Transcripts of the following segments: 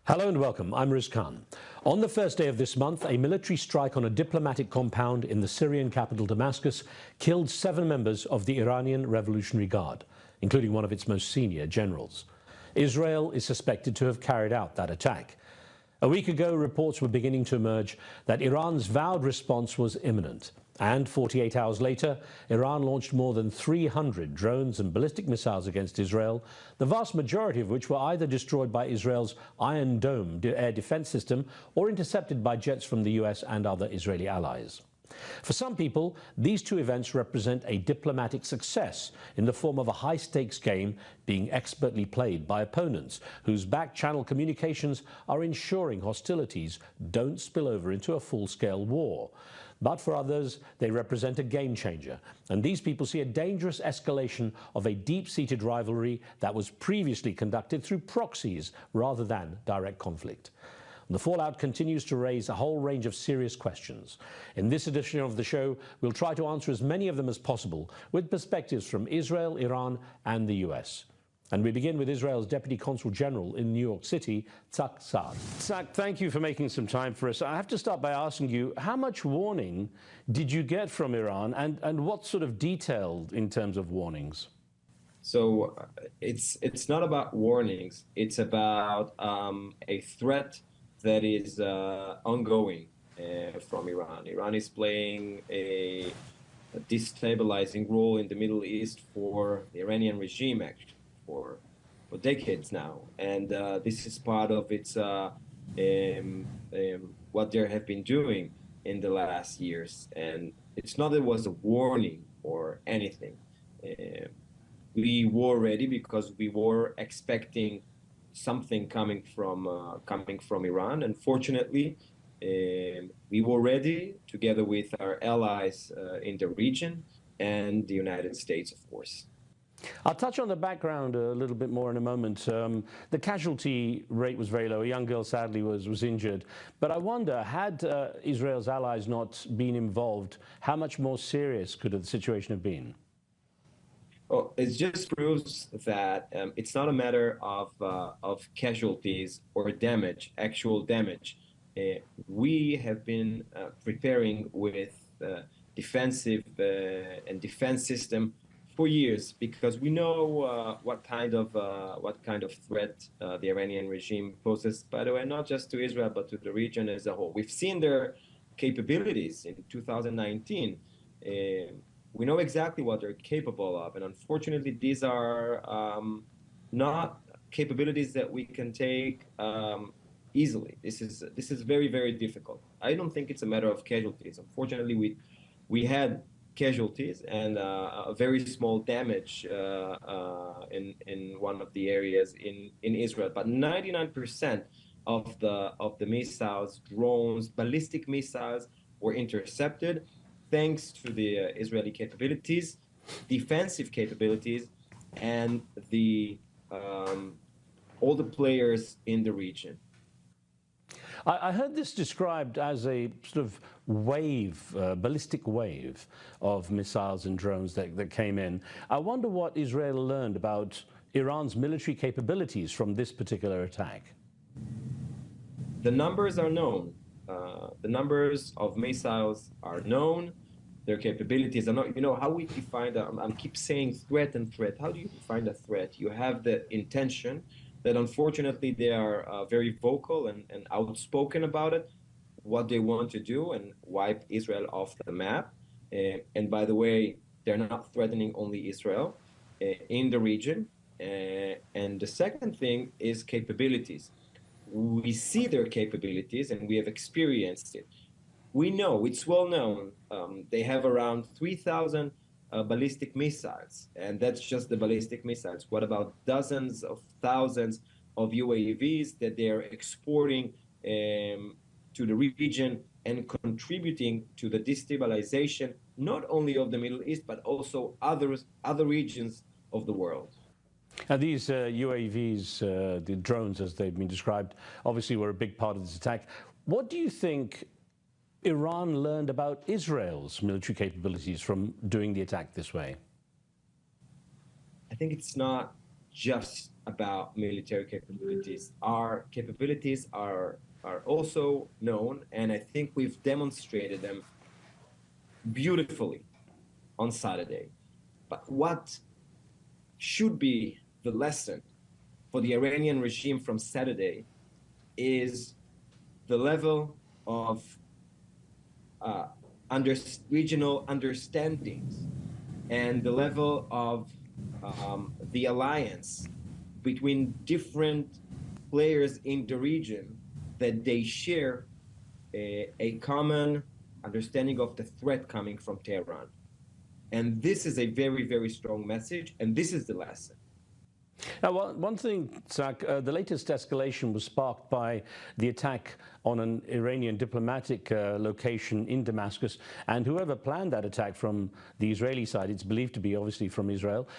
Hello and welcome. I'm Riz Khan. On the first day of this month, a military strike on a diplomatic compound in the Syrian capital Damascus killed 7 members of the Iranian Revolutionary Guard, including one of its most senior generals. Israel is suspected to have carried out that attack. A week ago, reports were beginning to emerge that Iran's vowed response was imminent. And 48 hours later, Iran launched more than 300 drones and ballistic missiles against Israel, the vast majority of which were either destroyed by Israel's Iron Dome air defense system or intercepted by jets from the US and other Israeli allies. For some people, these two events represent a diplomatic success in the form of a high-stakes game being expertly played by opponents whose back-channel communications are ensuring hostilities don't spill over into a full-scale war. But for others, they represent a game-changer, and these people see a dangerous escalation of a deep-seated rivalry that was previously conducted through proxies rather than direct conflict. The fallout continues to raise a whole range of serious questions. In this edition of the show, we'll try to answer as many of them as possible with perspectives from Israel, Iran, and the US. And we begin with Israel's Deputy Consul General in New York City, Tzak Saad. Tzak, thank you for making some time for us. I have to start by asking you, how much warning did you get from Iran, and what sort of detail in terms of warnings? So it's not about warnings. It's about a threat that is ongoing from Iran. Iran is playing a destabilizing role in the Middle East for the Iranian regime, actually, for decades now. And this is part of its what they have been doing in the last years. And it's not that it was a warning or anything. We were ready because we were expecting something coming from Iran. Unfortunately, we were ready together with our allies in the region and the United States, of course. I'll touch on the background a little bit more in a moment. The casualty rate was very low. A young girl, sadly, was injured. But I wonder, had Israel's allies not been involved, how much more serious could the situation have been? Well, it just proves that it's not a matter of casualties or damage, actual damage. We have been preparing with defensive and defense system for years because we know what kind of threat the Iranian regime poses. By the way, not just to Israel but to the region as a whole. We've seen their capabilities in 2019. We know exactly what they're capable of, and unfortunately, these are not capabilities that we can take easily. This is very, very difficult. I don't think it's a matter of casualties. Unfortunately, we had casualties and a very small damage in one of the areas in Israel, but 99% of the missiles, drones, ballistic missiles were intercepted, thanks to the Israeli capabilities, defensive capabilities, and all the players in the region. I heard this described as a sort of wave, ballistic wave of missiles and drones that came in. I wonder what Israel learned about Iran's military capabilities from this particular attack. The numbers are known. The numbers of missiles are known. Their capabilities are not, how we define that. I keep saying threat and threat. How do you define a threat? You have the intention that unfortunately they are very vocal and outspoken about it, what they want to do and wipe Israel off the map. And by the way, they're not threatening only Israel in the region. And the second thing is capabilities. We see their capabilities and we have experienced it. We know, it's well known, they have around 3,000 ballistic missiles, and that's just the ballistic missiles. What about dozens of thousands of UAVs that they're exporting to the region and contributing to the destabilization, not only of the Middle East, but also other regions of the world? And these UAVs, the drones as they've been described, obviously were a big part of this attack. What do you think Iran learned about Israel's military capabilities from doing the attack this way? I think it's not just about military capabilities. Our capabilities are also known, and I think we've demonstrated them beautifully on Saturday. But what should be the lesson for the Iranian regime from Saturday is the level of uh, regional understandings and the level of the alliance between different players in the region, that they share a common understanding of the threat coming from Tehran. And this is a very, very strong message, and this is the lesson. Now, one thing, Zach, the latest escalation was sparked by the attack on an Iranian diplomatic location in Damascus, and whoever planned that attack from the Israeli side, it's believed to be obviously from Israel,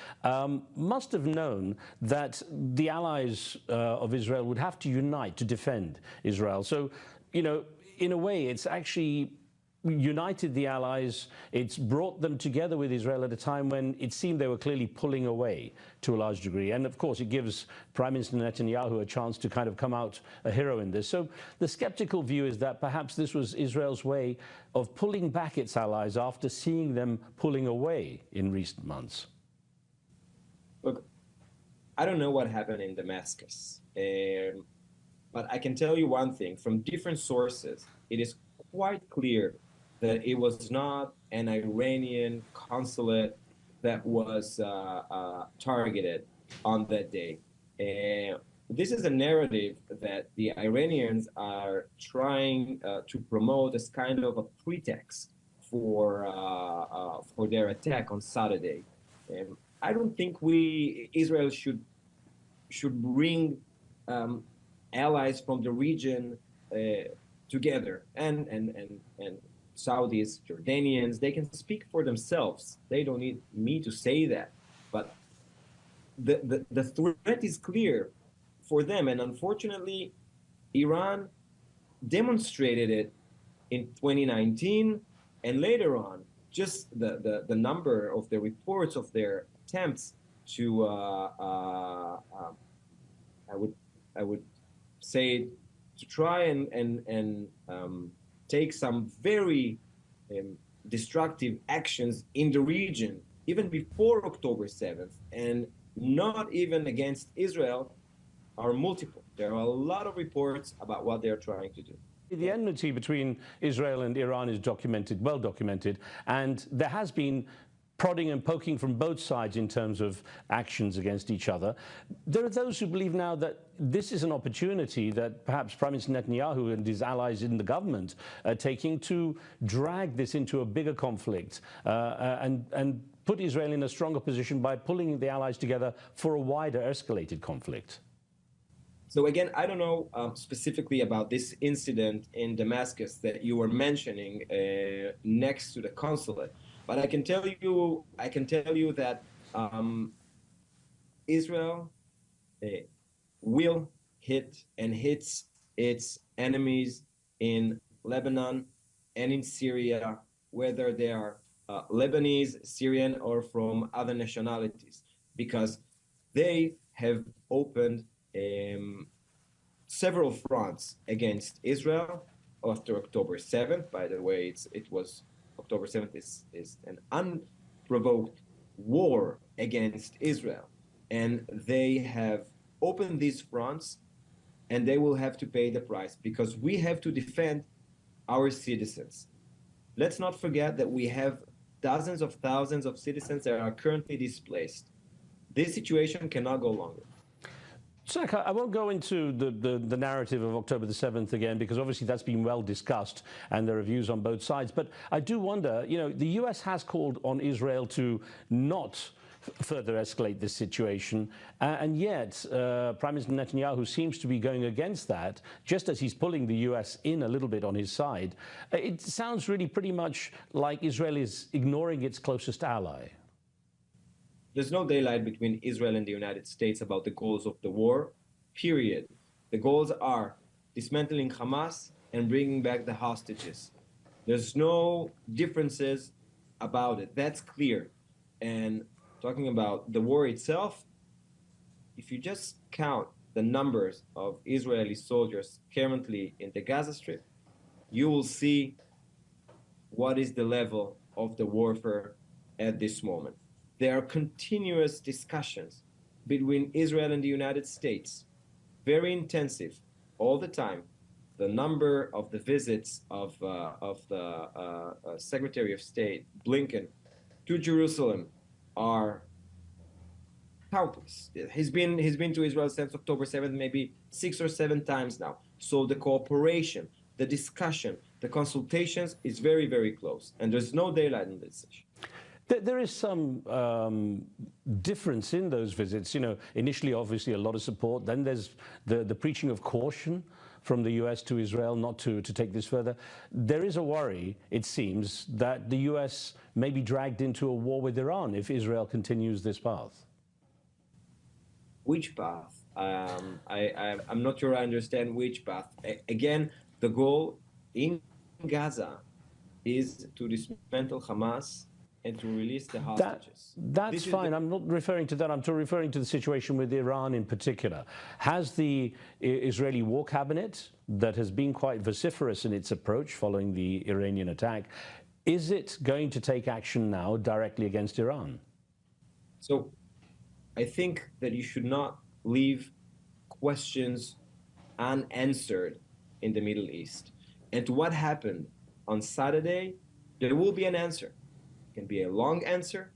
must have known that the allies of Israel would have to unite to defend Israel. So, you know, in a way, it's actually united the allies. It's brought them together with Israel at a time when it seemed they were clearly pulling away to a large degree. And of course, it gives Prime Minister Netanyahu a chance to kind of come out a hero in this. So the skeptical view is that perhaps this was Israel's way of pulling back its allies after seeing them pulling away in recent months. Look, I don't know what happened in Damascus, but I can tell you one thing. From different sources, it is quite clear that it was not an Iranian consulate that was targeted on that day. This is a narrative that the Iranians are trying to promote as kind of a pretext for their attack on Saturday. I don't think Israel should bring allies from the region together, and Saudis, Jordanians, they can speak for themselves. They don't need me to say that. But the threat is clear for them. And unfortunately, Iran demonstrated it in 2019 and later on. Just the number of the reports of their attempts to, I would say, to try and take some very destructive actions in the region, even before October 7th, and not even against Israel, are multiple. There are a lot of reports about what they're trying to do. The enmity between Israel and Iran is documented, well documented, and there has been prodding and poking from both sides in terms of actions against each other. There are those who believe now that this is an opportunity that perhaps Prime Minister Netanyahu and his allies in the government are taking to drag this into a bigger conflict and put Israel in a stronger position by pulling the allies together for a wider escalated conflict. So again, I don't know specifically about this incident in Damascus that you were mentioning next to the consulate. But I can tell you that Israel will hit and hits its enemies in Lebanon and in Syria, whether they are Lebanese, Syrian, or from other nationalities, because they have opened several fronts against Israel after October 7th. By the way, it was October 7th is an unprovoked war against Israel. And they have opened these fronts, and they will have to pay the price, because we have to defend our citizens. Let's not forget that we have dozens of thousands of citizens that are currently displaced. This situation cannot go longer. Zach, I won't go into the narrative of October the 7th again, because obviously that's been well discussed and there are views on both sides. But I do wonder, you know, the US has called on Israel to not further escalate this situation. And yet, Prime Minister Netanyahu seems to be going against that, just as he's pulling the US in a little bit on his side. It sounds really pretty much like Israel is ignoring its closest ally. There's no daylight between Israel and the United States about the goals of the war, period. The goals are dismantling Hamas and bringing back the hostages. There's no differences about it. That's clear. And talking about the war itself, if you just count the numbers of Israeli soldiers currently in the Gaza Strip, you will see what is the level of the warfare at this moment. There are continuous discussions between Israel and the United States, very intensive all the time. The number of the visits of the Secretary of State Blinken to Jerusalem are countless. He's been to Israel since October 7th, maybe 6 or 7 times now. So the cooperation, the discussion, the consultations is very, very close, and there's no daylight in this issue. There is some difference in those visits. You know, initially, obviously, a lot of support. Then there's the preaching of caution from the US to Israel not to take this further. There is a worry, it seems, that the US may be dragged into a war with Iran if Israel continues this path. Which path? I'm not sure I understand which path. Again, the goal in Gaza is to dismantle Hamas and to release the hostages. That's fine. I'm not referring to that. I'm referring to the situation with Iran in particular. Has the Israeli War Cabinet, that has been quite vociferous in its approach following the Iranian attack, is it going to take action now directly against Iran? So I think that you should not leave questions unanswered in the Middle East. And to what happened on Saturday, there will be an answer. It can be a long answer.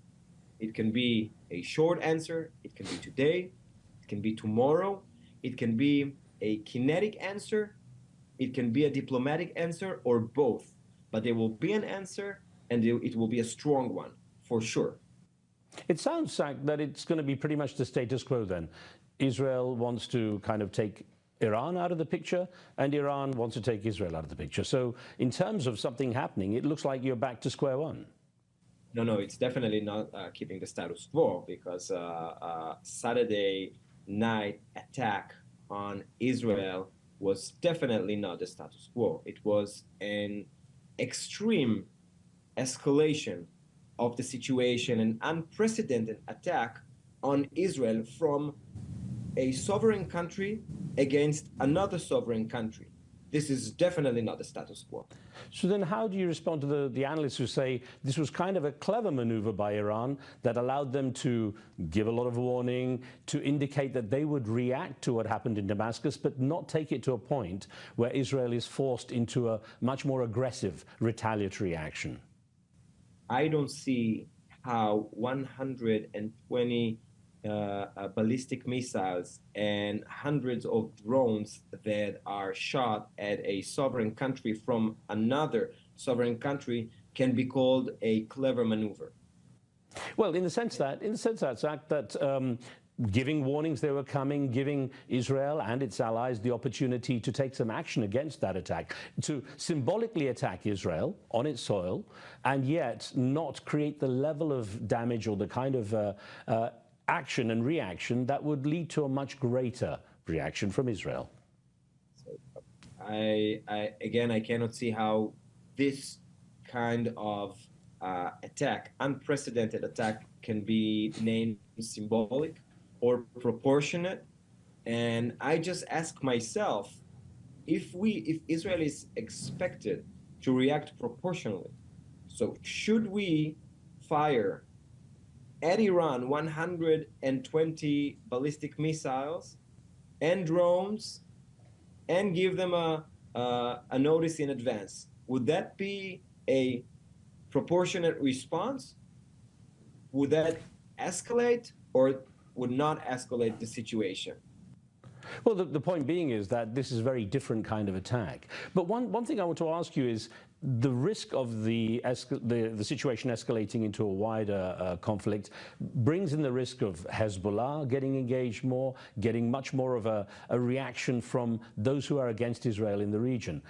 It can be a short answer. It can be today. It can be tomorrow. It can be a kinetic answer. It can be a diplomatic answer, or both. But there will be an answer, and it will be a strong one, for sure. It sounds, Zach, that it's going to be pretty much the status quo then. Israel wants to kind of take Iran out of the picture, and Iran wants to take Israel out of the picture. So in terms of something happening, it looks like you're back to square one. No, it's definitely not keeping the status quo, because Saturday night attack on Israel was definitely not the status quo. It was an extreme escalation of the situation, an unprecedented attack on Israel from a sovereign country against another sovereign country. This is definitely not the status quo. So then how do you respond to the analysts who say this was kind of a clever maneuver by Iran that allowed them to give a lot of warning, to indicate that they would react to what happened in Damascus, but not take it to a point where Israel is forced into a much more aggressive retaliatory action? I don't see how 120 ballistic missiles and hundreds of drones that are shot at a sovereign country from another sovereign country can be called a clever maneuver. Well, in the sense that, Zach, that giving warnings they were coming, giving Israel and its allies the opportunity to take some action against that attack, to symbolically attack Israel on its soil, and yet not create the level of damage or the kind of action and reaction that would lead to a much greater reaction from Israel. So I cannot see how this kind of attack, unprecedented attack, can be named symbolic or proportionate. And I just ask myself, if Israel is expected to react proportionally, so should we fire at Iran 120 ballistic missiles and drones and give them a notice in advance? Would that be a proportionate response? Would that escalate or would not escalate the situation? Well, the point being is that this is a very different kind of attack. But one thing I want to ask you is the risk of the situation escalating into a wider conflict brings in the risk of Hezbollah getting engaged more, getting much more of a reaction from those who are against Israel in the region.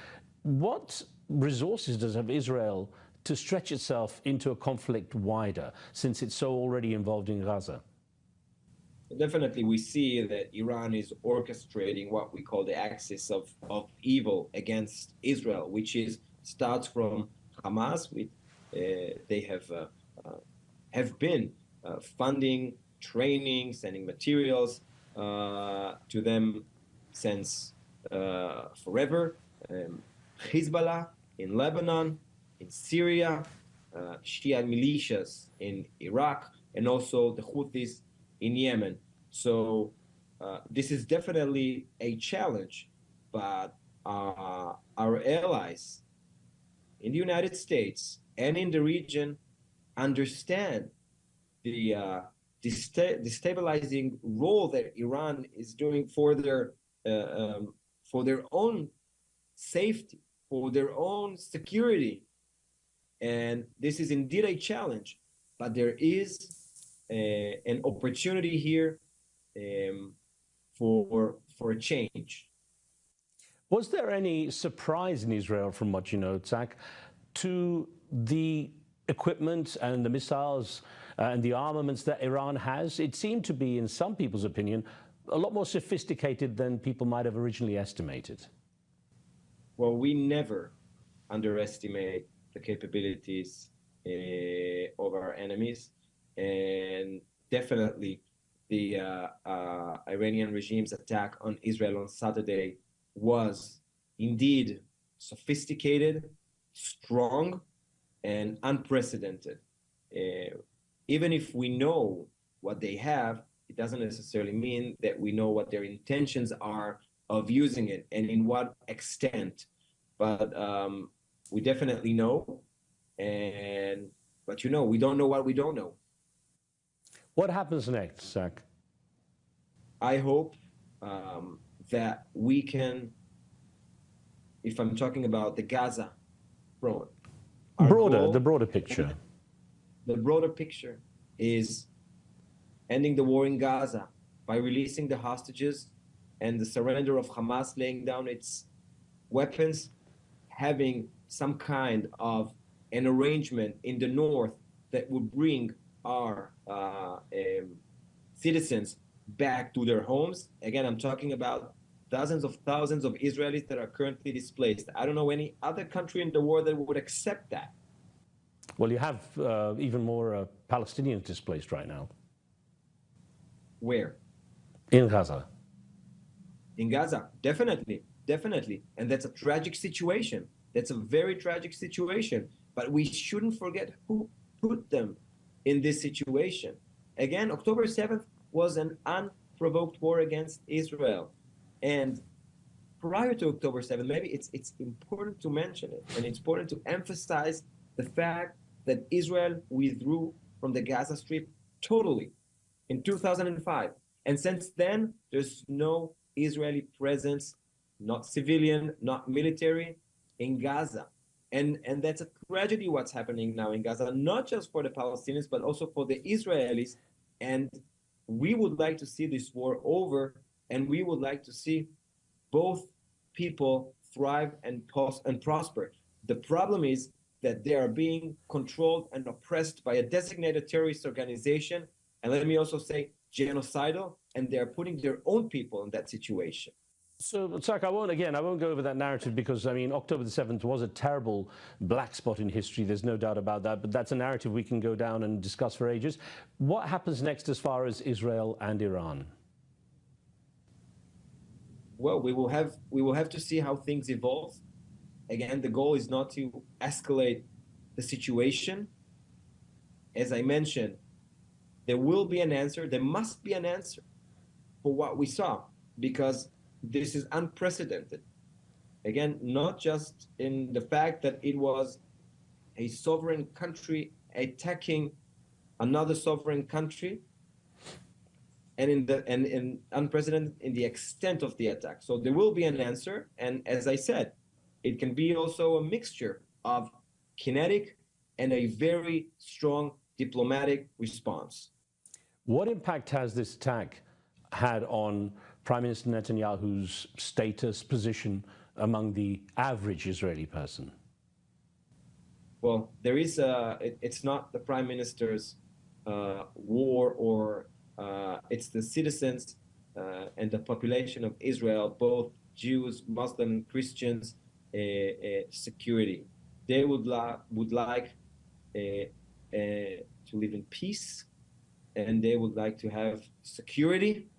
What resources does have Israel to stretch itself into a conflict wider, since it's so already involved in Gaza? Definitely, we see that Iran is orchestrating what we call the axis of evil against Israel, which starts from Hamas. They have been funding, training, sending materials to them since forever. Hezbollah in Lebanon, in Syria, Shia militias in Iraq, and also the Houthis in Yemen. So this is definitely a challenge, but our allies in the United States and in the region understand the destabilizing role that Iran is doing for their own safety, for their own security. And this is indeed a challenge, but there is an opportunity here for a change. Was there any surprise in Israel, from what you know, Tzak, to the equipment and the missiles and the armaments that Iran has? It seemed to be, in some people's opinion, a lot more sophisticated than people might have originally estimated. Well, we never underestimate the capabilities of our enemies, and definitely the Iranian regime's attack on Israel on Saturday was indeed sophisticated, strong, and unprecedented. Even if we know what they have, it doesn't necessarily mean that we know what their intentions are of using it and in what extent. But we definitely know, but we don't know what we don't know. What happens next, Zach? I hope that we can, if I'm talking about the Gaza front, the broader picture. The broader picture is ending the war in Gaza by releasing the hostages and the surrender of Hamas, laying down its weapons, having some kind of an arrangement in the north that would bring our citizens back to their homes. Again, I'm talking about dozens of thousands of Israelis that are currently displaced. I don't know any other country in the world that would accept that. Well, you have even more Palestinians displaced right now. Where? In Gaza. In Gaza, definitely. And that's a tragic situation. That's a very tragic situation. But we shouldn't forget who put them in this situation. Again, October 7th was an unprovoked war against Israel. And prior to October 7th, maybe it's important to mention it, and it's important to emphasize the fact that Israel withdrew from the Gaza Strip totally in 2005. And since then, there's no Israeli presence, not civilian, not military, in Gaza. And that's a tragedy what's happening now in Gaza, not just for the Palestinians, but also for the Israelis. And we would like to see this war over, and we would like to see both people thrive and prosper. The problem is that they are being controlled and oppressed by a designated terrorist organization, and let me also say genocidal, and they're putting their own people in that situation. So, Tzak, I won't go over that narrative because, I mean, October the 7th was a terrible black spot in history. There's no doubt about that. But that's a narrative we can go down and discuss for ages. What happens next as far as Israel and Iran? Well, we will have to see how things evolve. Again, the goal is not to escalate the situation. As I mentioned, there will be an answer. There must be an answer for what we saw, because this is unprecedented. Again, not just in the fact that it was a sovereign country attacking another sovereign country, and unprecedented in the extent of the attack. So there will be an answer, and as I said, it can be also a mixture of kinetic and a very strong diplomatic response. What impact has this attack had on Prime Minister Netanyahu's status, position among the average Israeli person? Well, there is it's not the Prime Minister's war, or it's the citizens and the population of Israel, both Jews, Muslims, Christians, security. They would like to live in peace, and they would like to have security,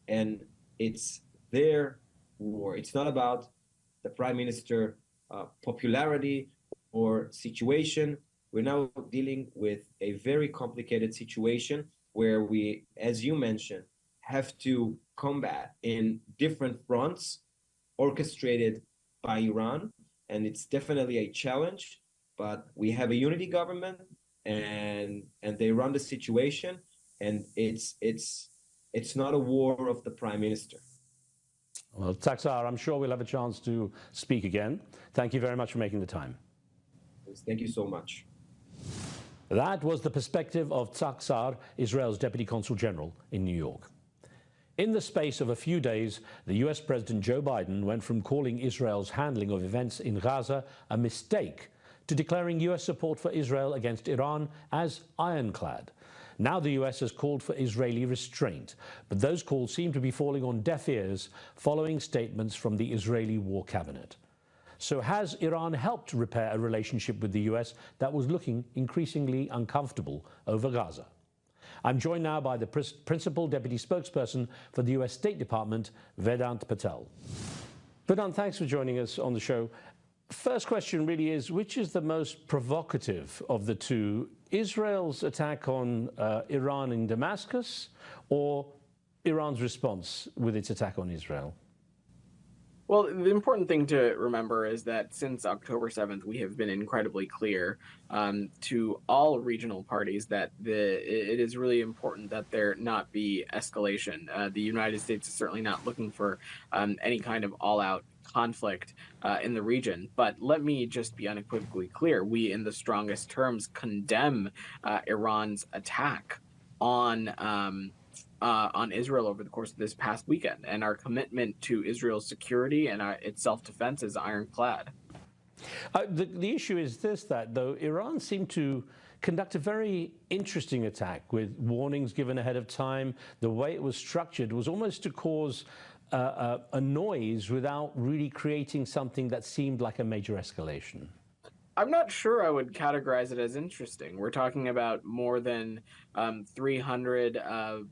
and it's their war. It's not about the prime minister popularity or situation. We're now dealing with a very complicated situation where we, as you mentioned, have to combat in different fronts orchestrated by Iran. And it's definitely a challenge, but we have a unity government, and they run the situation, and it's not a war of the prime minister. Well, Taksar, I'm sure we'll have a chance to speak again. Thank you very much for making the time. Thank you so much. That was the perspective of Taksar, Israel's Deputy Consul General in New York. In the space of a few days, the US President Joe Biden went from calling Israel's handling of events in Gaza a mistake to declaring US support for Israel against Iran as ironclad. Now the US has called for Israeli restraint, but those calls seem to be falling on deaf ears following statements from the Israeli War Cabinet. So has Iran helped repair a relationship with the US that was looking increasingly uncomfortable over Gaza? I'm joined now by the Principal Deputy Spokesperson for the US State Department, Vedant Patel. Vedant, thanks for joining us on the show. First question really is, which is the most provocative of the two, Israel's attack on Iran in Damascus or Iran's response with its attack on Israel? Well, the important thing to remember is that since October 7th, we have been incredibly clear to all regional parties that it is really important that there not be escalation. The United States is certainly not looking for any kind of all-out conflict in the region. But let me just be unequivocally clear. We, in the strongest terms, condemn Iran's attack on Israel over the course of this past weekend, and our commitment to Israel's security and its self-defense is ironclad. The issue is this, that though Iran seemed to conduct a very interesting attack with warnings given ahead of time, the way it was structured was almost to cause a noise without really creating something that seemed like a major escalation. I'm not sure I would categorize it as interesting. We're talking about more than 300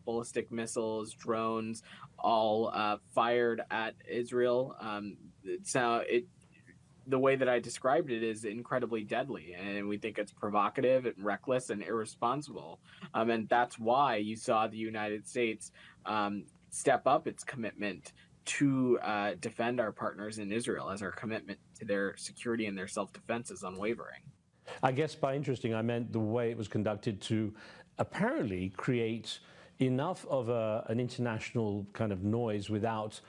ballistic missiles, drones, all fired at Israel. The way that I described it is incredibly deadly, and we think it's provocative and reckless and irresponsible. And that's why you saw the United States step up its commitment to defend our partners in Israel, as our commitment to their security and their self-defense is unwavering. I guess by interesting, I meant the way it was conducted to apparently create enough of an international kind of noise without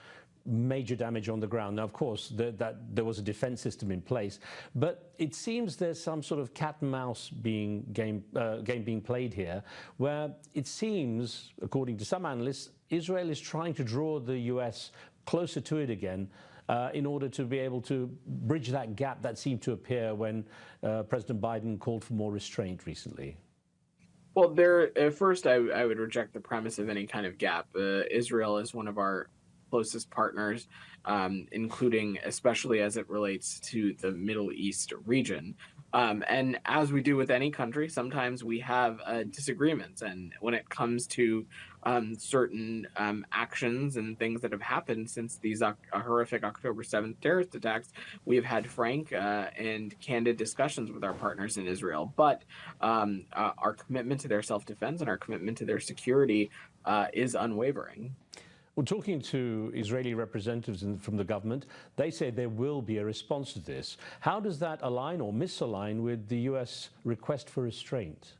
major damage on the ground. Now, of course, there was a defense system in place, but it seems there's some sort of cat and mouse game being played here, where it seems, according to some analysts, Israel is trying to draw the US closer to it again in order to be able to bridge that gap that seemed to appear when President Biden called for more restraint recently. Well, first, I would reject the premise of any kind of gap. Israel is one of our closest partners, including especially as it relates to the Middle East region. And as we do with any country, sometimes we have disagreements. And when it comes to certain actions and things that have happened since these horrific October 7th terrorist attacks, we have had frank and candid discussions with our partners in Israel. But our commitment to their self-defense and our commitment to their security is unwavering. Well, talking to Israeli representatives from the government, they say there will be a response to this. How does that align or misalign with the US request for restraint?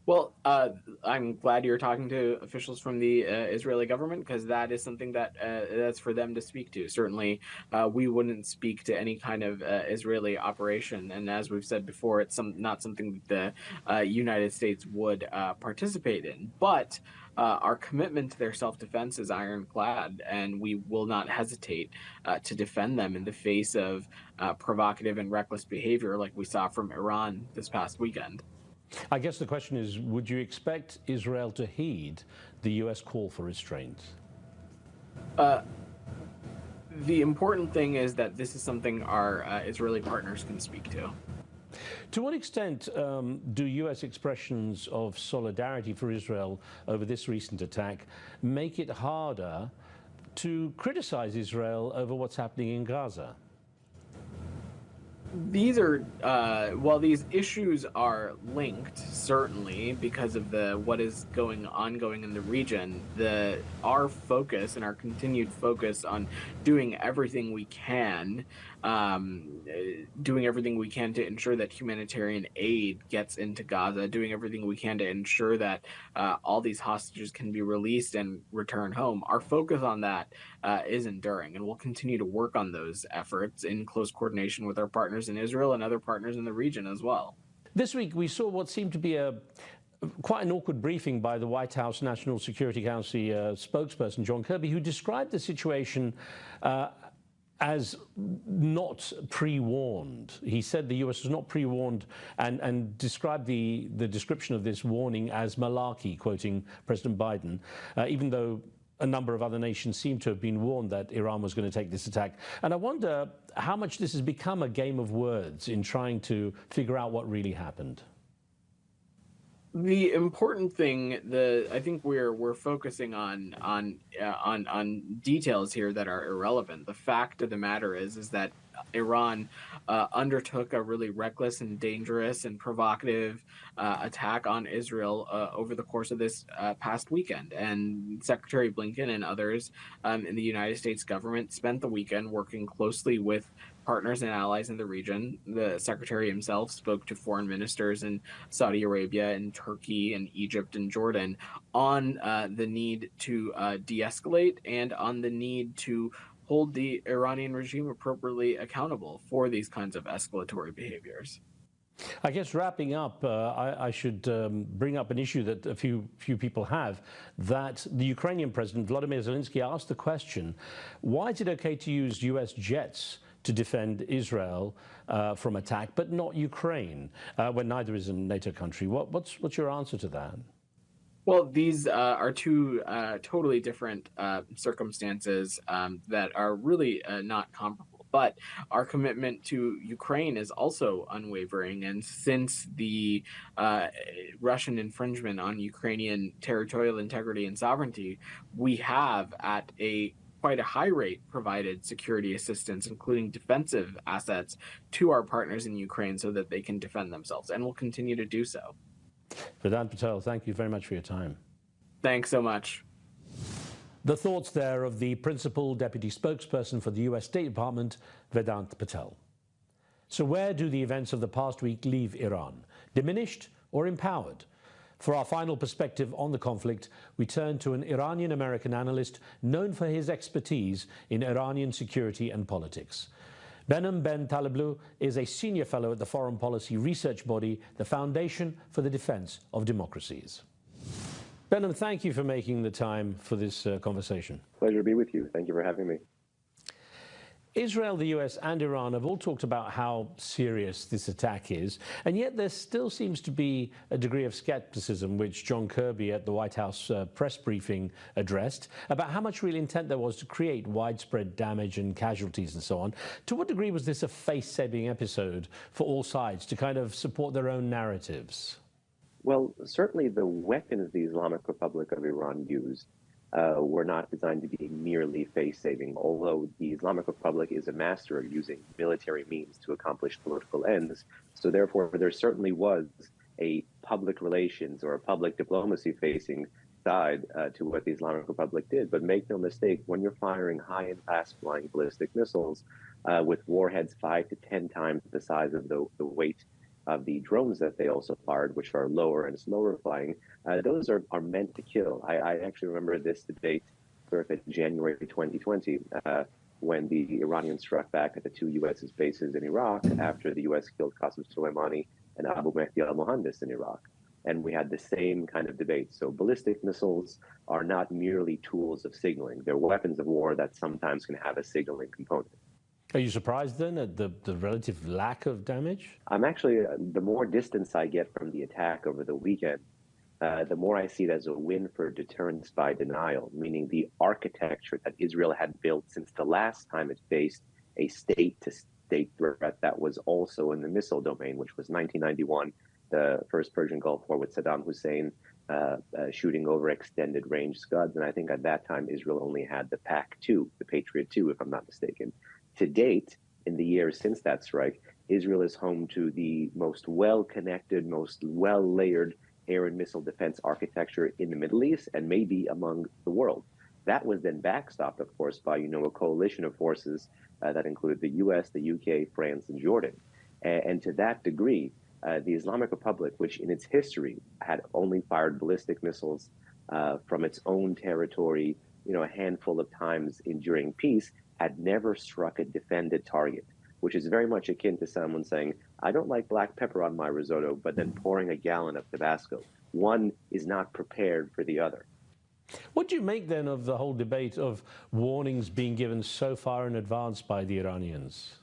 Well, I'm glad you're talking to officials from the Israeli government, because that is something that that's for them to speak to. Certainly, we wouldn't speak to any kind of Israeli operation. And as we've said before, it's not something that the United States would participate in. But our commitment to their self-defense is ironclad, and we will not hesitate to defend them in the face of provocative and reckless behavior like we saw from Iran this past weekend. I guess the question is, would you expect Israel to heed the US call for restraint? The important thing is that this is something our Israeli partners can speak to. To what extent do U.S. expressions of solidarity for Israel over this recent attack make it harder to criticize Israel over what's happening in Gaza? These are while these issues are linked, certainly because of what is ongoing in the region, our focus and our continued focus on doing everything we can to ensure that humanitarian aid gets into Gaza, doing everything we can to ensure that all these hostages can be released and return home. Our focus on that is enduring, and we'll continue to work on those efforts in close coordination with our partners in Israel and other partners in the region as well. This week we saw what seemed to be quite an awkward briefing by the White House National Security Council spokesperson John Kirby, who described the situation as not pre-warned. He said the US was not pre-warned and described the description of this warning as malarkey, quoting President Biden, even though a number of other nations seem to have been warned that Iran was going to take this attack. And I wonder how much this has become a game of words in trying to figure out what really happened. The important thing, I think we're focusing on details here that are irrelevant. The fact of the matter is that Iran undertook a really reckless and dangerous and provocative attack on Israel over the course of this past weekend. And Secretary Blinken and others in the United States government spent the weekend working closely with partners and allies in the region. The secretary himself spoke to foreign ministers in Saudi Arabia and Turkey and Egypt and Jordan on the need to de-escalate and on the need to hold the Iranian regime appropriately accountable for these kinds of escalatory behaviors. I guess wrapping up, I should bring up an issue that a few people have, that the Ukrainian president, Volodymyr Zelensky, asked the question, why is it okay to use US jets to defend Israel from attack, but not Ukraine, when neither is a NATO country? What's your answer to that? Well, these are two totally different circumstances that are really not comparable. But our commitment to Ukraine is also unwavering. And since the Russian infringement on Ukrainian territorial integrity and sovereignty, we have at quite a high rate provided security assistance, including defensive assets, to our partners in Ukraine so that they can defend themselves, and will continue to do so. Behnam Patel, thank you very much for your time. Thanks so much. The thoughts there of the principal deputy spokesperson for the US State Department, Behnam Patel. So where do the events of the past week leave Iran? Diminished or empowered? For our final perspective on the conflict, we turn to an Iranian-American analyst known for his expertise in Iranian security and politics. Behnam Ben Taleblu is a senior fellow at the foreign policy research body, the Foundation for the Defense of Democracies. Behnam, thank you for making the time for this conversation. Pleasure to be with you. Thank you for having me. Israel, the US, and Iran have all talked about how serious this attack is, and yet there still seems to be a degree of skepticism, which John Kirby at the White House press briefing addressed, about how much real intent there was to create widespread damage and casualties and so on. To what degree was this a face-saving episode for all sides to kind of support their own narratives? Well, certainly the weapons the Islamic Republic of Iran used were not designed to be merely face-saving, although the Islamic Republic is a master of using military means to accomplish political ends. So therefore, there certainly was a public relations or a public diplomacy facing side to what the Islamic Republic did. But make no mistake, when you're firing high and fast-flying ballistic missiles with warheads 5 to 10 times the size of the weight of the drones that they also fired, which are lower and slower flying, those are meant to kill. I actually remember this debate in January 2020 when the Iranians struck back at the two U.S. bases in Iraq after the U.S. killed Qasem Soleimani and Abu Mahdi al-Mohandes in Iraq. And we had the same kind of debate. So ballistic missiles are not merely tools of signaling. They're weapons of war that sometimes can have a signaling component. Are you surprised then at the relative lack of damage? I'm actually, the more distance I get from the attack over the weekend, the more I see it as a win for deterrence by denial, meaning the architecture that Israel had built since the last time it faced a state state threat that was also in the missile domain, which was 1991, the first Persian Gulf War with Saddam Hussein shooting over extended range Scuds. And I think at that time, Israel only had the PAC-2, the Patriot 2, if I'm not mistaken. To date, in the years since that strike, Israel is home to the most well-connected, most well-layered air and missile defense architecture in the Middle East and maybe among the world. That was then backstopped, of course, by, a coalition of forces that included the US, the UK, France, and Jordan. And to that degree, the Islamic Republic, which in its history had only fired ballistic missiles from its own territory, a handful of times during peace, had never struck a defended target, which is very much akin to someone saying, I don't like black pepper on my risotto, but then pouring a gallon of Tabasco. One is not prepared for the other. What do you make then of the whole debate of warnings being given so far in advance by the Iranians?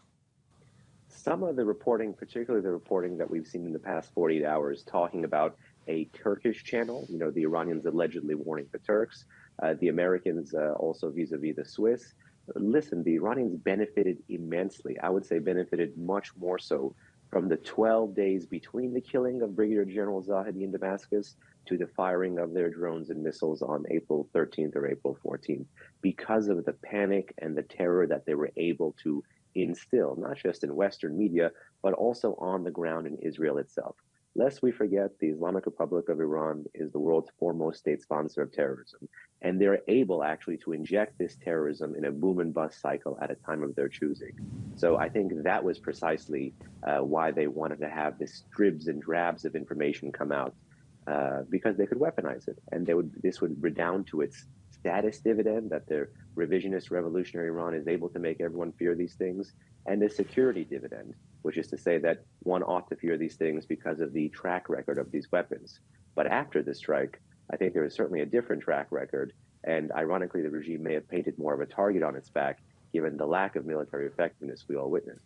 Some of the reporting, particularly the reporting that we've seen in the past 48 hours, talking about a Turkish channel, the Iranians allegedly warning the Turks, the Americans also vis-a-vis the Swiss. Listen, the Iranians benefited immensely. I would say benefited much more so from the 12 days between the killing of Brigadier General Zahedi in Damascus to the firing of their drones and missiles on April 13th or April 14th, because of the panic and the terror that they were able to instill, not just in Western media, but also on the ground in Israel itself. Lest we forget, the Islamic Republic of Iran is the world's foremost state sponsor of terrorism, and they're able actually to inject this terrorism in a boom and bust cycle at a time of their choosing. So I think that was precisely why they wanted to have this dribs and drabs of information come out, because they could weaponize it, and this would redound to its status dividend that the revisionist revolutionary Iran is able to make everyone fear these things, and a security dividend, which is to say that one ought to fear these things because of the track record of these weapons. But after the strike, I think there is certainly a different track record, and ironically, the regime may have painted more of a target on its back, given the lack of military effectiveness we all witnessed.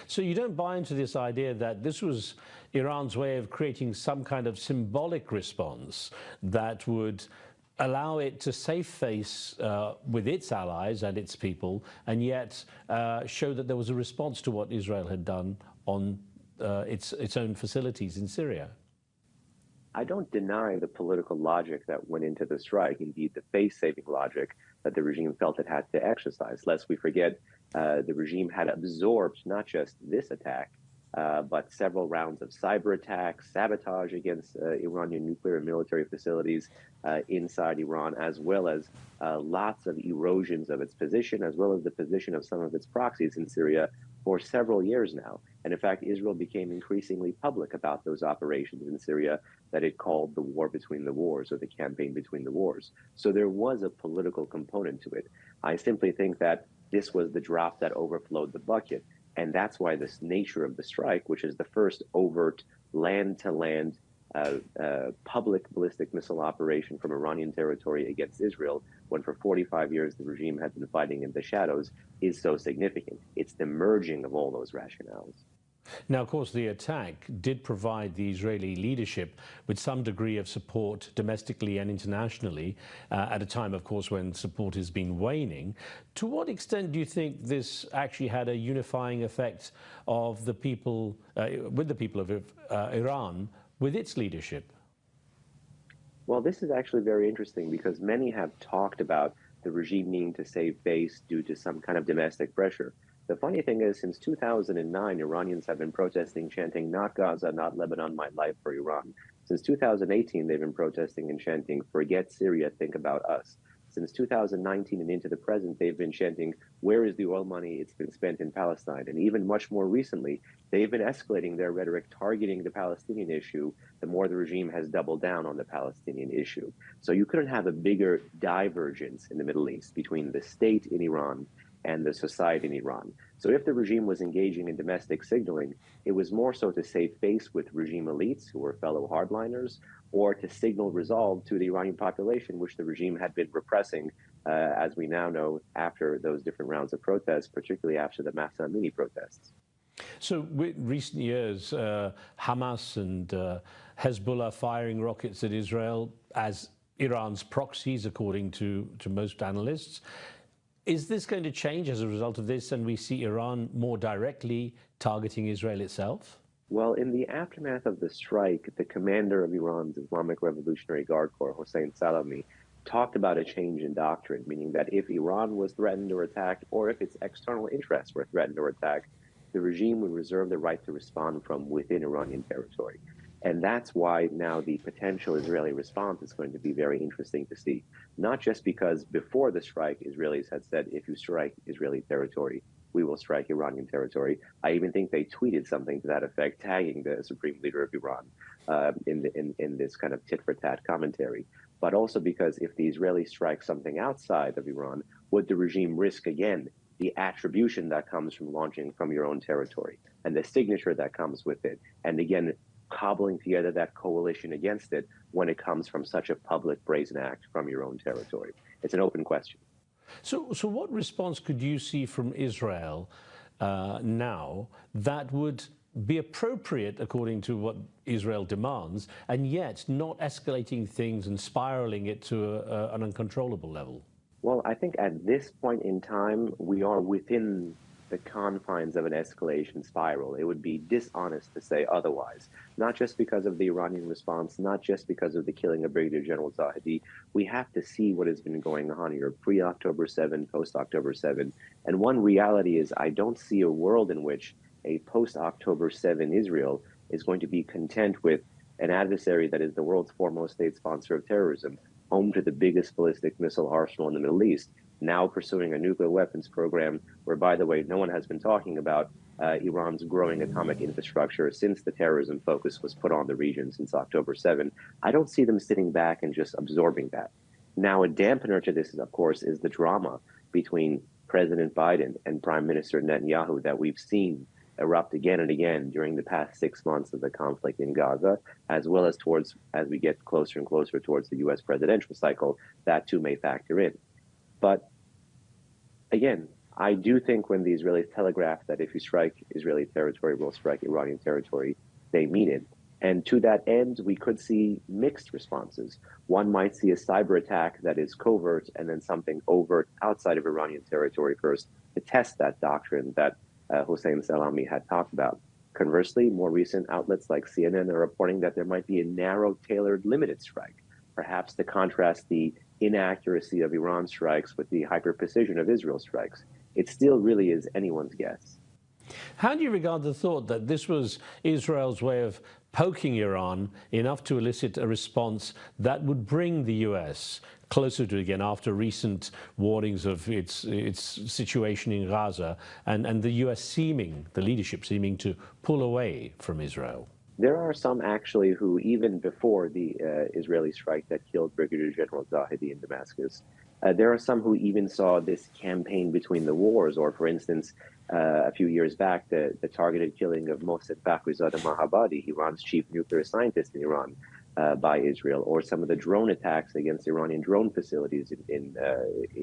So you don't buy into this idea that this was Iran's way of creating some kind of symbolic response that would allow it to save face with its allies and its people, and yet show that there was a response to what Israel had done on its own facilities in Syria? I don't deny the political logic that went into the strike, indeed the face-saving logic that the regime felt it had to exercise. Lest we forget, the regime had absorbed not just this attack, but several rounds of cyber attacks, sabotage against Iranian nuclear and military facilities inside Iran, as well as lots of erosions of its position, as well as the position of some of its proxies in Syria for several years now. And in fact, Israel became increasingly public about those operations in Syria that it called the war between the wars, or the campaign between the wars. So there was a political component to it. I simply think that this was the drop that overflowed the bucket. And that's why this nature of the strike, which is the first overt land-to-land public ballistic missile operation from Iranian territory against Israel, when for 45 years the regime had been fighting in the shadows, is so significant. It's the merging of all those rationales. Now, of course, the attack did provide the Israeli leadership with some degree of support domestically and internationally at a time, of course, when support has been waning. To what extent do you think this actually had a unifying effect of the people, with the people of Iran, with its leadership? Well, this is actually very interesting because many have talked about the regime needing to save face due to some kind of domestic pressure. The funny thing is, since 2009, Iranians have been protesting, chanting, not Gaza, not Lebanon, my life for Iran. Since 2018, they've been protesting and chanting, forget Syria, think about us. Since 2019 and into the present, they've been chanting, where is the oil money? It's been spent in Palestine. And even much more recently, they've been escalating their rhetoric, targeting the Palestinian issue, the more the regime has doubled down on the Palestinian issue. So you couldn't have a bigger divergence in the Middle East between the state in Iran and the society in Iran. So if the regime was engaging in domestic signaling, it was more so to save face with regime elites who were fellow hardliners, or to signal resolve to the Iranian population, which the regime had been repressing, as we now know, after those different rounds of protests, particularly after the Mahsa Amini protests. So with recent years, Hamas and Hezbollah firing rockets at Israel as Iran's proxies, according to most analysts. Is this going to change as a result of this, and we see Iran more directly targeting Israel itself? Well, in the aftermath of the strike, the commander of Iran's Islamic Revolutionary Guard Corps, Hossein Salami, talked about a change in doctrine, meaning that if Iran was threatened or attacked, or if its external interests were threatened or attacked, the regime would reserve the right to respond from within Iranian territory. And that's why now the potential Israeli response is going to be very interesting to see. Not just because before the strike, Israelis had said, if you strike Israeli territory, we will strike Iranian territory. I even think they tweeted something to that effect, tagging the supreme leader of Iran in this kind of tit-for-tat commentary. But also because if the Israelis strike something outside of Iran, would the regime risk again the attribution that comes from launching from your own territory and the signature that comes with it? And again, cobbling together that coalition against it when it comes from such a public brazen act from your own territory. It's an open question. So what response could you see from Israel now that would be appropriate according to what Israel demands, and yet not escalating things and spiraling it to an uncontrollable level? Well, I think at this point in time, we are within the confines of an escalation spiral. It would be dishonest to say otherwise, not just because of the Iranian response, not just because of the killing of Brigadier General Zahedi. We have to see what has been going on here pre-October 7, post-October 7. And one reality is I don't see a world in which a post-October 7 Israel is going to be content with an adversary that is the world's foremost state sponsor of terrorism, home to the biggest ballistic missile arsenal in the Middle East, now pursuing a nuclear weapons program where, by the way, no one has been talking about Iran's growing atomic infrastructure since the terrorism focus was put on the region since October 7. I don't see them sitting back and just absorbing that. Now, a dampener to this, of course, is the drama between President Biden and Prime Minister Netanyahu that we've seen erupt again and again during the past 6 months of the conflict in Gaza, as well as as we get closer and closer towards the U.S. presidential cycle, that too may factor in. But again, I do think when the Israelis telegraph that if you strike Israeli territory, we'll strike Iranian territory, they mean it. And to that end, we could see mixed responses. One might see a cyber attack that is covert and then something overt outside of Iranian territory first to test that doctrine that Hossein Salami had talked about. Conversely, more recent outlets like CNN are reporting that there might be a narrow, tailored, limited strike, perhaps to contrast the inaccuracy of Iran strikes with the hyper-precision of Israel strikes. It still really is anyone's guess. How do you regard the thought that this was Israel's way of poking Iran enough to elicit a response that would bring the US closer to it again after recent warnings of its situation in Gaza and the US the leadership seeming to pull away from Israel? There are some actually who, even before the Israeli strike that killed Brigadier General Zahedi in Damascus, there are some who even saw this campaign between the wars, or for instance, a few years back, the targeted killing of Mohsen Fakhrizadeh Mahabadi, Iran's chief nuclear scientist in Iran, by Israel, or some of the drone attacks against Iranian drone facilities in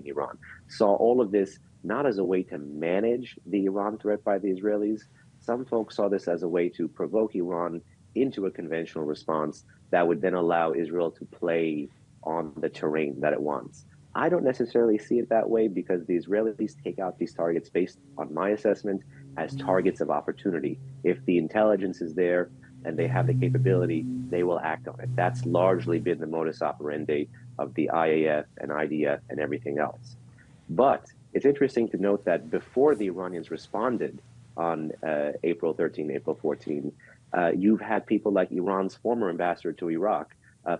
Iran, saw all of this not as a way to manage the Iran threat by the Israelis. Some folks saw this as a way to provoke Iran into a conventional response that would then allow Israel to play on the terrain that it wants. I don't necessarily see it that way because the Israelis take out these targets based on my assessment as targets of opportunity. If the intelligence is there and they have the capability, they will act on it. That's largely been the modus operandi of the IAF and IDF and everything else. But it's interesting to note that before the Iranians responded on April 13, April 14, you've had people like Iran's former ambassador to Iraq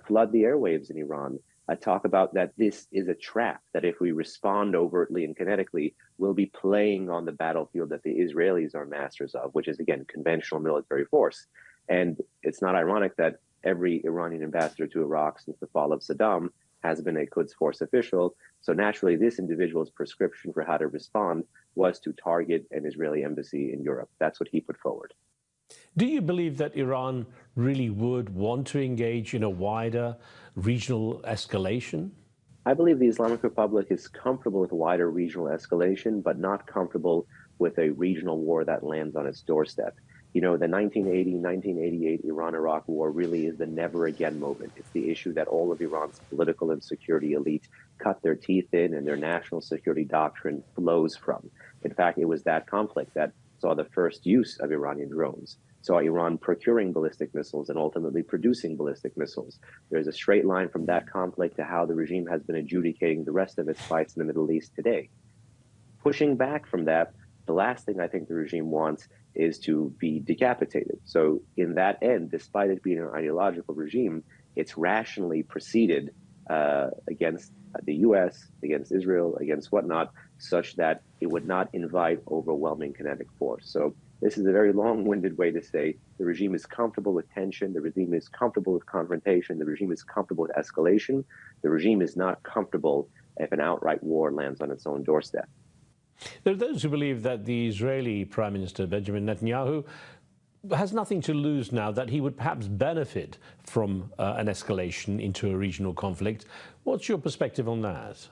flood the airwaves in Iran, talk about that this is a trap, that if we respond overtly and kinetically, we'll be playing on the battlefield that the Israelis are masters of, which is, again, conventional military force. And it's not ironic that every Iranian ambassador to Iraq since the fall of Saddam has been a Quds Force official. So naturally, this individual's prescription for how to respond was to target an Israeli embassy in Europe. That's what he put forward. Do you believe that Iran really would want to engage in a wider regional escalation? I believe the Islamic Republic is comfortable with wider regional escalation, but not comfortable with a regional war that lands on its doorstep. You know, the 1980-1988 Iran-Iraq war really is the never again moment. It's the issue that all of Iran's political and security elite cut their teeth in and their national security doctrine flows from. In fact, it was that conflict that saw the first use of Iranian drones, saw Iran procuring ballistic missiles and ultimately producing ballistic missiles. There's a straight line from that conflict to how the regime has been adjudicating the rest of its fights in the Middle East today. Pushing back from that, the last thing I think the regime wants is to be decapitated. So in that end, despite it being an ideological regime, it's rationally proceeded against the US, against Israel, against whatnot, such that it would not invite overwhelming kinetic force. So this is a very long-winded way to say the regime is comfortable with tension, the regime is comfortable with confrontation, the regime is comfortable with escalation. The regime is not comfortable if an outright war lands on its own doorstep. There are those who believe that the Israeli Prime Minister Benjamin Netanyahu has nothing to lose now, that he would perhaps benefit from an escalation into a regional conflict. What's your perspective on that?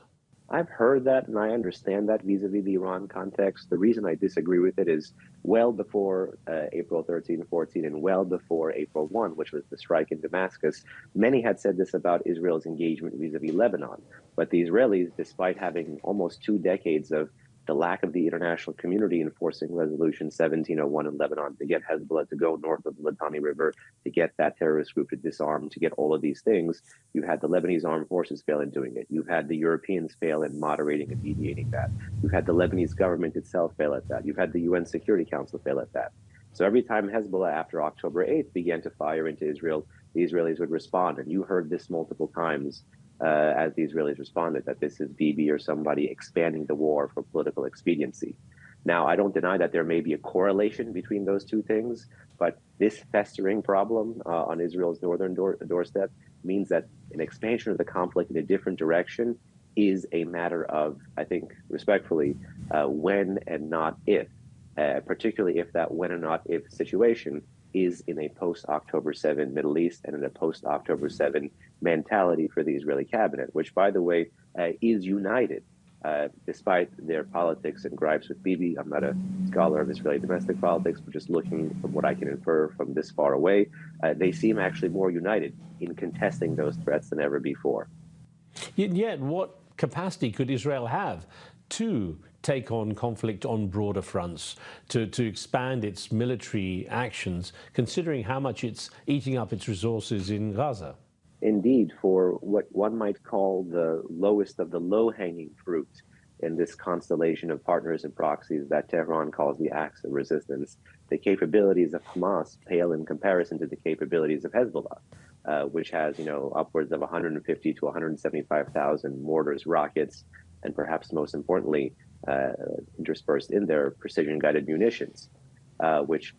I've heard that, and I understand that vis-a-vis the Iran context. The reason I disagree with it is well before April 13, 14, and well before April 1, which was the strike in Damascus, many had said this about Israel's engagement vis-a-vis Lebanon. But the Israelis, despite having almost 2 decades of the lack of the international community enforcing Resolution 1701 in Lebanon to get Hezbollah to go north of the Litani River, to get that terrorist group to disarm, to get all of these things, you've had the Lebanese armed forces fail in doing it. You've had the Europeans fail in moderating and mediating that. You've had the Lebanese government itself fail at that. You've had the UN Security Council fail at that. So every time Hezbollah, after October 8th, began to fire into Israel, the Israelis would respond. And you heard this multiple times as the Israelis responded, that this is Bibi or somebody expanding the war for political expediency. Now, I don't deny that there may be a correlation between those two things, but this festering problem on Israel's northern doorstep means that an expansion of the conflict in a different direction is a matter of, I think, respectfully, when and not if, particularly if that when and not if situation is in a post-October 7 Middle East and in a post-October 7 mentality for the Israeli cabinet, which, by the way, is united. Despite their politics and gripes with Bibi, I'm not a scholar of Israeli domestic politics, but just looking from what I can infer from this far away, they seem actually more united in contesting those threats than ever before. Yet, what capacity could Israel have to take on conflict on broader fronts, to expand its military actions, considering how much it's eating up its resources in Gaza? Indeed, for what one might call the lowest of the low-hanging fruit in this constellation of partners and proxies that Tehran calls the axis of resistance, the capabilities of Hamas pale in comparison to the capabilities of Hezbollah, which has, upwards of 150 to 175,000 mortars, rockets, and perhaps most importantly, interspersed in their precision-guided munitions, which,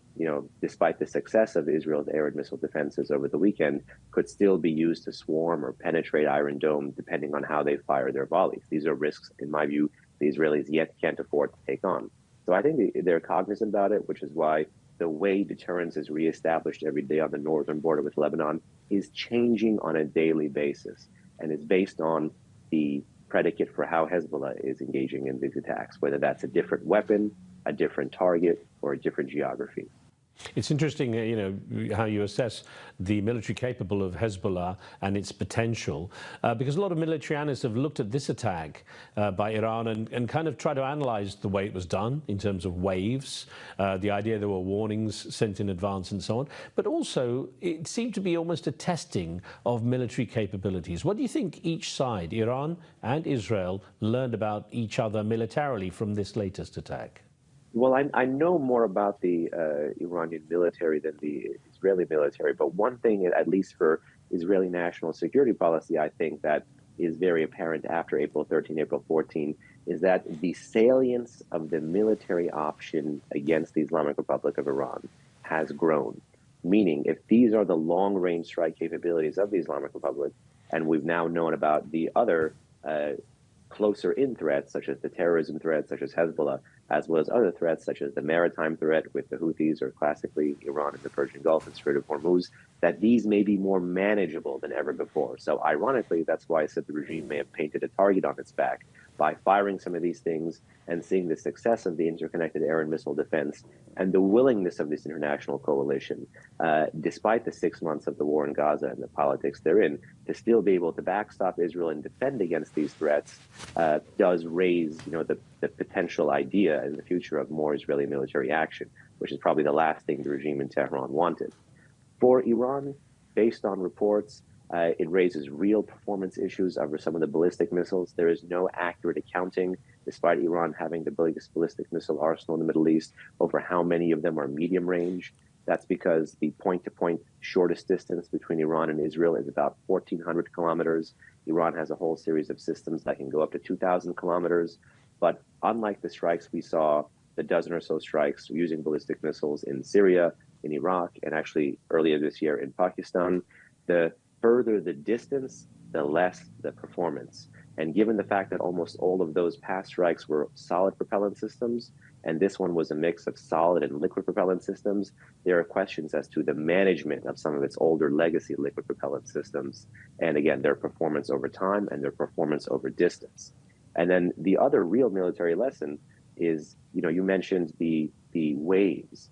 despite the success of Israel's air and missile defenses over the weekend, could still be used to swarm or penetrate Iron Dome, depending on how they fire their volleys. These are risks, in my view, the Israelis yet can't afford to take on. So I think they're cognizant about it, which is why the way deterrence is reestablished every day on the northern border with Lebanon is changing on a daily basis, and is based on the predicate for how Hezbollah is engaging in these attacks, whether that's a different weapon, a different target, or a different geography. It's interesting, how you assess the military capable of Hezbollah and its potential, because a lot of military analysts have looked at this attack by Iran and kind of tried to analyze the way it was done in terms of waves, the idea there were warnings sent in advance and so on, but also it seemed to be almost a testing of military capabilities. What do you think each side, Iran and Israel, learned about each other militarily from this latest attack? Well, I know more about the Iranian military than the Israeli military, but one thing, at least for Israeli national security policy, I think that is very apparent after April 13, April 14, is that the salience of the military option against the Islamic Republic of Iran has grown. Meaning, if these are the long-range strike capabilities of the Islamic Republic, and we've now known about the other closer-in threats, such as the terrorism threat, such as Hezbollah, as well as other threats, such as the maritime threat with the Houthis, or classically Iran in the Persian Gulf and Strait of Hormuz, that these may be more manageable than ever before. So ironically, that's why I said the regime may have painted a target on its back. by firing some of these things and seeing the success of the interconnected air and missile defense and the willingness of this international coalition, despite the 6 months of the war in Gaza and the politics therein, to still be able to backstop Israel and defend against these threats, does raise, the potential idea in the future of more Israeli military action, which is probably the last thing the regime in Tehran wanted. For Iran, based on reports, it raises real performance issues over some of the ballistic missiles. There is no accurate accounting, despite Iran having the biggest ballistic missile arsenal in the Middle East, over how many of them are medium range. That's because the point-to-point shortest distance between Iran and Israel is about 1,400 kilometers. Iran has a whole series of systems that can go up to 2,000 kilometers. But unlike the strikes we saw, the dozen or so strikes using ballistic missiles in Syria, in Iraq, and actually earlier this year in Pakistan, the further the distance, the less the performance. And given the fact that almost all of those past strikes were solid propellant systems, and this one was a mix of solid and liquid propellant systems, there are questions as to the management of some of its older legacy liquid propellant systems, and again, their performance over time and their performance over distance. And then the other real military lesson is, you mentioned the waves.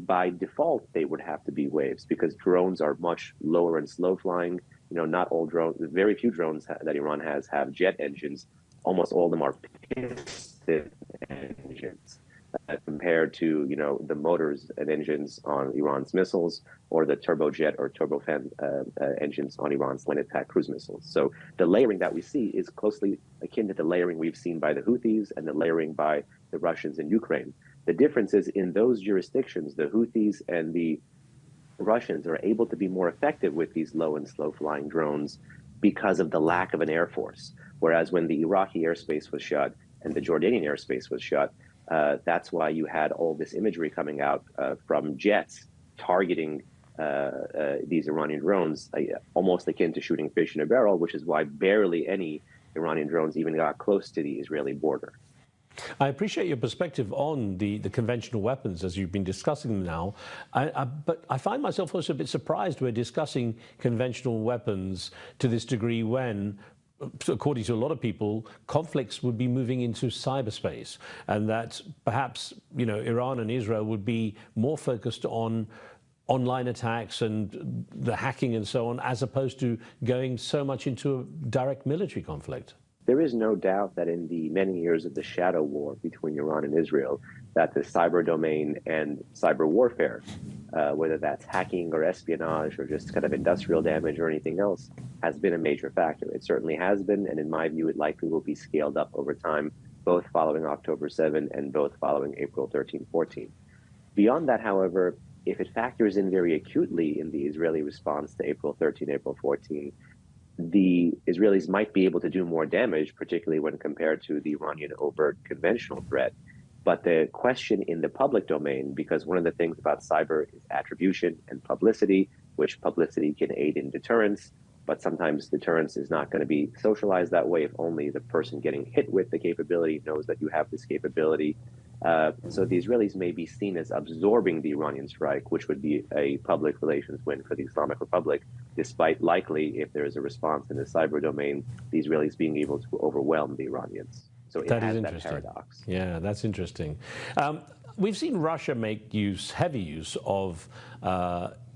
By default, they would have to be waves because drones are much lower and slow flying. Not all drones, very few drones that Iran has have jet engines. Almost all of them are piston engines compared to, the motors and engines on Iran's missiles or the turbojet or turbofan engines on Iran's land attack cruise missiles. So the layering that we see is closely akin to the layering we've seen by the Houthis and the layering by the Russians in Ukraine. The difference is in those jurisdictions, the Houthis and the Russians are able to be more effective with these low and slow flying drones because of the lack of an air force. Whereas when the Iraqi airspace was shut and the Jordanian airspace was shut, that's why you had all this imagery coming out from jets targeting these Iranian drones, almost akin to shooting fish in a barrel, which is why barely any Iranian drones even got close to the Israeli border. I appreciate your perspective on the conventional weapons as you've been discussing them now, but I find myself also a bit surprised we're discussing conventional weapons to this degree when, according to a lot of people, conflicts would be moving into cyberspace, and that perhaps Iran and Israel would be more focused on online attacks and the hacking and so on, as opposed to going so much into a direct military conflict. There is no doubt that in the many years of the shadow war between Iran and Israel, that the cyber domain and cyber warfare, whether that's hacking or espionage or just kind of industrial damage or anything else, has been a major factor. It certainly has been, and in my view, it likely will be scaled up over time, both following October 7 and both following April 13-14. Beyond that, however, if it factors in very acutely in the Israeli response to April 13, April 14, the Israelis might be able to do more damage, particularly when compared to the Iranian overt conventional threat. But the question in the public domain, because one of the things about cyber is attribution and publicity, which publicity can aid in deterrence, but sometimes deterrence is not going to be socialized that way if only the person getting hit with the capability knows that you have this capability. So the Israelis may be seen as absorbing the Iranian strike, which would be a public relations win for the Islamic Republic, despite likely, if there is a response in the cyber domain, the Israelis being able to overwhelm the Iranians. So it has that paradox. Yeah, that's interesting. We've seen Russia make heavy use of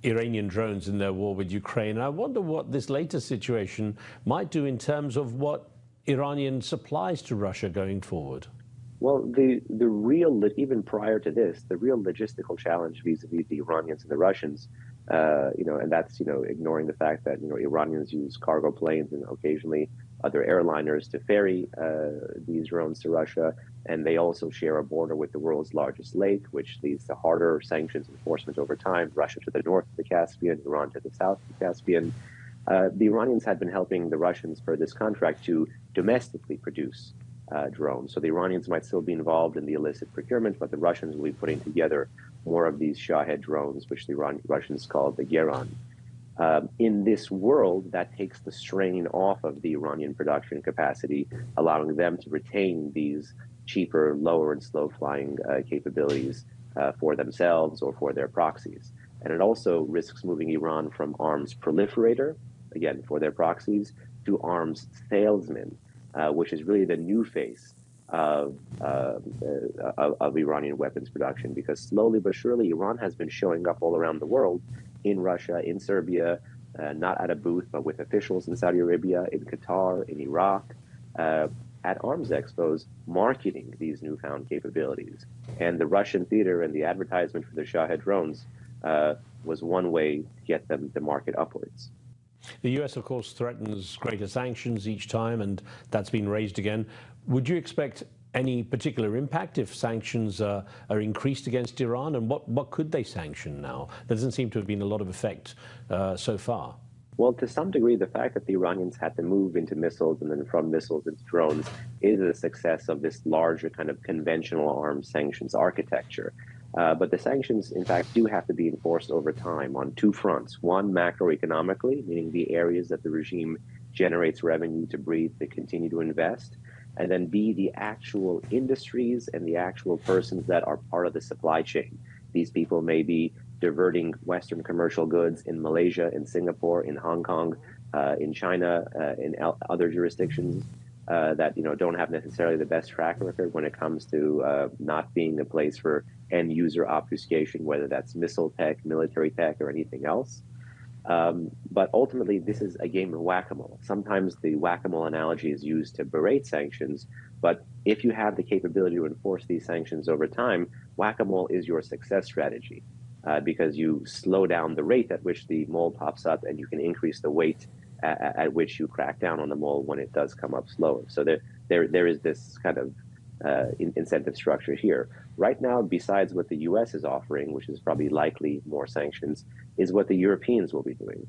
Iranian drones in their war with Ukraine. I wonder what this latest situation might do in terms of what Iranian supplies to Russia going forward. Well, the real, even prior to this, the real logistical challenge vis-a-vis the Iranians and the Russians, and that's, ignoring the fact that, Iranians use cargo planes and occasionally other airliners to ferry these drones to Russia. And they also share a border with the world's largest lake, which leads to harder sanctions enforcement over time. Russia to the north of the Caspian, Iran to the south of the Caspian. The Iranians had been helping the Russians for this contract to domestically produce drones. So the Iranians might still be involved in the illicit procurement, but the Russians will be putting together more of these Shahed drones, which the Russians call the Geran. In this world, that takes the strain off of the Iranian production capacity, allowing them to retain these cheaper, lower and slow flying capabilities for themselves or for their proxies. And it also risks moving Iran from arms proliferator, again, for their proxies, to arms salesman. which is really the new face of Iranian weapons production, because slowly but surely Iran has been showing up all around the world, in Russia, in Serbia, not at a booth, but with officials in Saudi Arabia, in Qatar, in Iraq, at arms expos, marketing these newfound capabilities. And the Russian theater and the advertisement for the Shahed drones was one way to get them to market upwards. The US, of course, threatens greater sanctions each time, and that's been raised again. Would you expect any particular impact if sanctions are increased against Iran? And what could they sanction now? There doesn't seem to have been a lot of effect so far. Well, to some degree, the fact that the Iranians had to move into missiles and then from missiles into drones is a success of this larger kind of conventional arms sanctions architecture. But the sanctions, in fact, do have to be enforced over time on two fronts. One, macroeconomically, meaning the areas that the regime generates revenue to breathe, to continue to invest. And then B, the actual industries and the actual persons that are part of the supply chain. These people may be diverting Western commercial goods in Malaysia, in Singapore, in Hong Kong, in China, in other jurisdictions that don't have necessarily the best track record when it comes to not being a place for end user obfuscation, whether that's missile tech, military tech, or anything else. But ultimately, this is a game of whack-a-mole. Sometimes the whack-a-mole analogy is used to berate sanctions, but if you have the capability to enforce these sanctions over time, whack-a-mole is your success strategy. Because you slow down the rate at which the mole pops up, and you can increase the weight at which you crack down on the mole when it does come up slower. So there is this kind of incentive structure here. Right now, besides what the US is offering, which is probably likely more sanctions, is what the Europeans will be doing.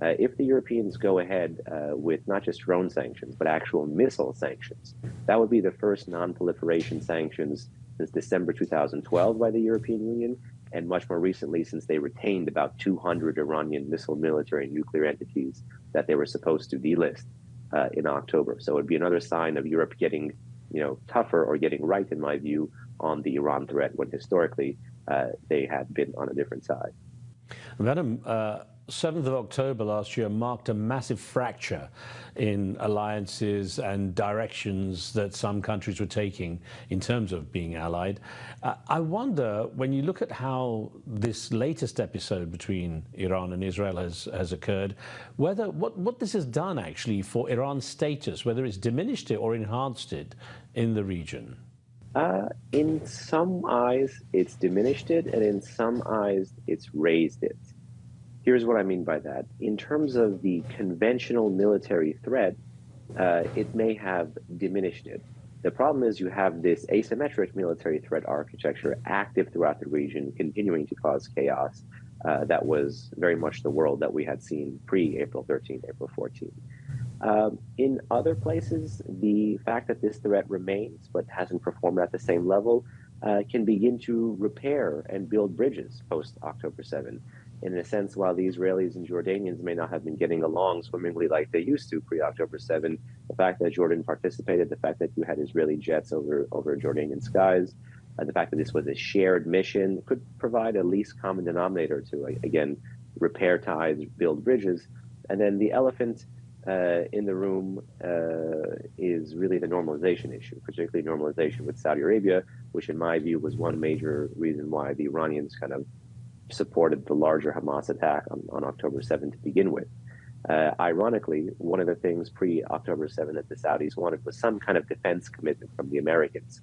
If the Europeans go ahead with not just drone sanctions, but actual missile sanctions, that would be the first non-proliferation sanctions since December 2012 by the European Union, and much more recently since they retained about 200 Iranian missile, military, and nuclear entities that they were supposed to delist in October. So it would be another sign of Europe getting tougher, or getting right, in my view, on the Iran threat, when historically they had been on a different side. Behnam, 7th of October last year marked a massive fracture in alliances and directions that some countries were taking in terms of being allied. I wonder, when you look at how this latest episode between Iran and Israel has occurred, whether what this has done actually for Iran's status, whether it's diminished it or enhanced it in the region. In some eyes, it's diminished it, and in some eyes, it's raised it. Here's what I mean by that. In terms of the conventional military threat, it may have diminished it. The problem is you have this asymmetric military threat architecture active throughout the region, continuing to cause chaos. That was very much the world that we had seen pre-April 13, April 14. In other places, the fact that this threat remains but hasn't performed at the same level can begin to repair and build bridges post-October 7. In a sense, while the Israelis and Jordanians may not have been getting along swimmingly like they used to pre-October 7, the fact that Jordan participated, the fact that you had Israeli jets over Jordanian skies, the fact that this was a shared mission could provide a least common denominator to, again, repair ties, build bridges. And then the elephant in the room is really the normalization issue, particularly normalization with Saudi Arabia, which in my view was one major reason why the Iranians kind of supported the larger Hamas attack on October 7 to begin with. Ironically, one of the things pre-October 7 that the Saudis wanted was some kind of defense commitment from the Americans.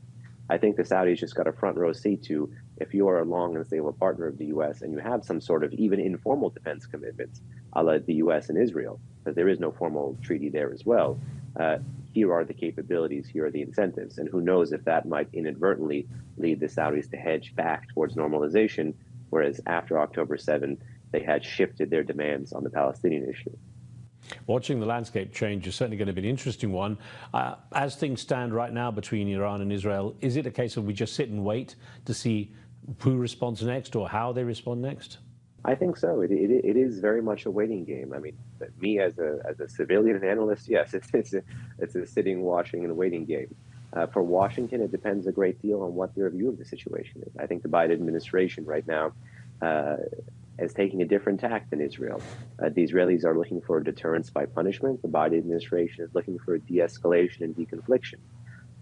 I think the Saudis just got a front row seat to, if you are a long and stable partner of the U.S. and you have some sort of even informal defense commitments, a la the U.S. and Israel, but there is no formal treaty there as well, here are the capabilities, here are the incentives, and who knows if that might inadvertently lead the Saudis to hedge back towards normalization, whereas after October 7, they had shifted their demands on the Palestinian issue. Watching the landscape change is certainly going to be an interesting one. As things stand right now between Iran and Israel, is it a case of we just sit and wait to see who responds next or how they respond next? I think so. It is very much a waiting game. I mean, me as a civilian analyst, yes, it's a sitting, watching, and waiting game. For Washington, it depends a great deal on what their view of the situation is. I think the Biden administration right now as taking a different tack than Israel. The Israelis are looking for deterrence by punishment. The Biden administration is looking for de-escalation and deconfliction.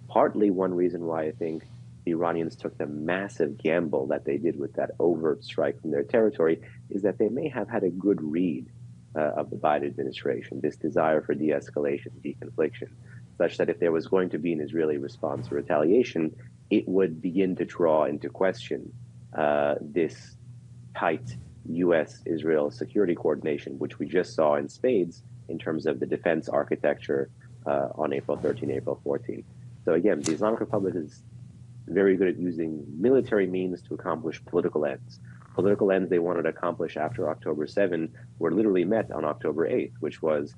Partly one reason why I think the Iranians took the massive gamble that they did with that overt strike from their territory is that they may have had a good read of the Biden administration, this desire for de-escalation, deconfliction, such that if there was going to be an Israeli response or retaliation, it would begin to draw into question this tight U.S.-Israel security coordination, which we just saw in spades in terms of the defense architecture on April 13, April 14. So again, the Islamic Republic is very good at using military means to accomplish political ends. Political ends they wanted to accomplish after October 7 were literally met on October 8, which was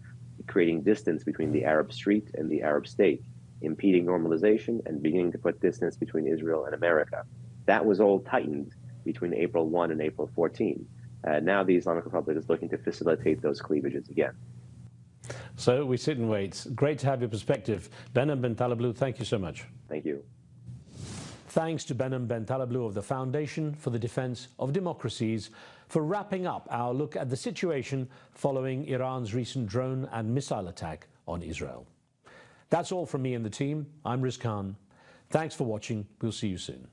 creating distance between the Arab street and the Arab state, impeding normalization and beginning to put distance between Israel and America. That was all tightened between April 1 and April 14. Now the Islamic Republic is looking to facilitate those cleavages again. So we sit and wait. Great to have your perspective. Behnam Ben Taleblu, thank you so much. Thank you. Thanks to Behnam Ben Taleblu of the Foundation for the Defense of Democracies for wrapping up our look at the situation following Iran's recent drone and missile attack on Israel. That's all from me and the team. I'm Riz Khan. Thanks for watching. We'll see you soon.